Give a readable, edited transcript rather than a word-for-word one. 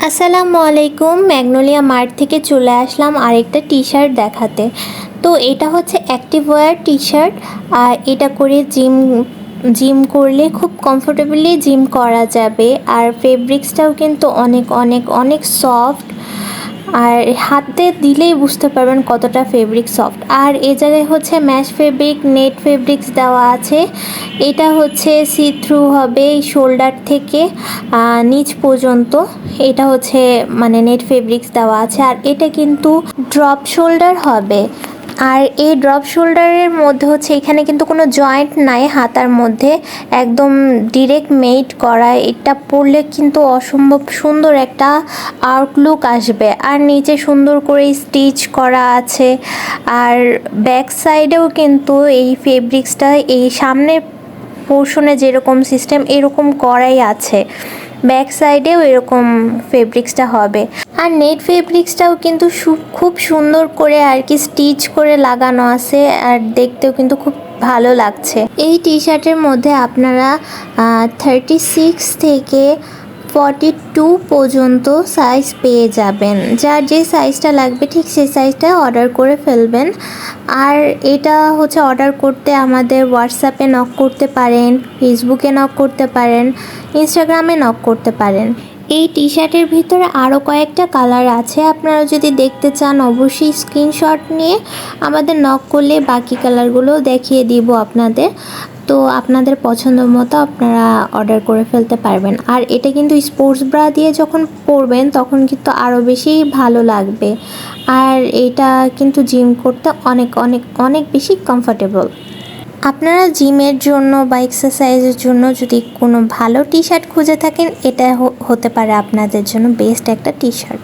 আসসালামু আলাইকুম। Magnolia mart থেকে চলে আসলাম আরেকটা টি শার্ট দেখাতে। তো এটা হচ্ছে অ্যাক্টিভ ওয়্যার টি শার্ট। আর এটা করে জিম করলে খুব কমফোর্টেবলি জিম করা যাবে। আর ফেব্রিক্সটাও কিন্তু অনেক অনেক অনেক সফট। আর হাতে দিলেই বুঝতে পারবেন কতটা ফেব্রিক সফট। আর এ জায়গায় হচ্ছে ম্যাশ ফেব্রিক নেট ফেব্রিক্স দেওয়া আছে। এটা হচ্ছে সি থ্রু হবে শোল্ডার থেকে নিচ পর্যন্ত। এটা হচ্ছে মানে নেট ফেব্রিক্স দেওয়া আছে। আর এটা কিন্তু ড্রপ শোল্ডার হবে। আর এই ড্রপ শোল্ডারের মধ্যে হচ্ছে এখানে কিন্তু কোনো জয়েন্ট নাই হাতার মধ্যে, একদম ডিরেক্ট মেড করা। এটা পরলে কিন্তু অসম্ভব সুন্দর একটা আউটলুক আসবে। আর নিচে সুন্দর করে স্টিচ করা আছে। আর ব্যাক সাইডেও কিন্তু এই ফেব্রিক্সটা এই সামনের পোর্শনে যেরকম সিস্টেম এরকম করাই আছে, ব্যাক সাইডেও এরকম ফেব্রিক্সটা হবে। আর নেট ফেব্রিক্সটাও কিন্তু খুব সুন্দর করে আর কি স্টিচ করে লাগানো আছে। আর দেখতেও কিন্তু খুব ভালো লাগছে। এই টি শার্টের মধ্যে আপনারা 36 থেকে 42 পর্যন্ত সাইজ পেয়ে যাবেন। যার যে সাইজটা লাগবে ঠিক সেই সাইজটা অর্ডার করে ফেলবেন। আর এটা হচ্ছে অর্ডার করতে আমাদের হোয়াটসঅ্যাপে নক করতে পারেন, ফেসবুকে নক করতে পারেন, ইনস্টাগ্রামে নক করতে পারেন। এই টি শার্টের ভিতরে আরও কয়েকটা কালার আছে। আপনারা যদি দেখতে চান অবশ্যই স্ক্রিনশট নিয়ে আমাদের নক করলে বাকি কালারগুলো দেখিয়ে দিব আপনাদের। তো আপনাদের পছন্দ মতো আপনারা অর্ডার করে ফেলতে পারবেন। আর এটা কিন্তু স্পোর্টস ব্রা দিয়ে যখন পরবেন তখন কিন্তু আরও বেশি ভালো লাগবে। আর এটা কিন্তু জিম করতে অনেক অনেক অনেক বেশি কমফোর্টেবল। আপনারা জিমের জন্য বা এক্সারসাইজের জন্য যদি কোনো ভালো টি শার্ট খুঁজে থাকেন, এটা হতে পারে আপনাদের জন্য বেস্ট একটা টি শার্ট।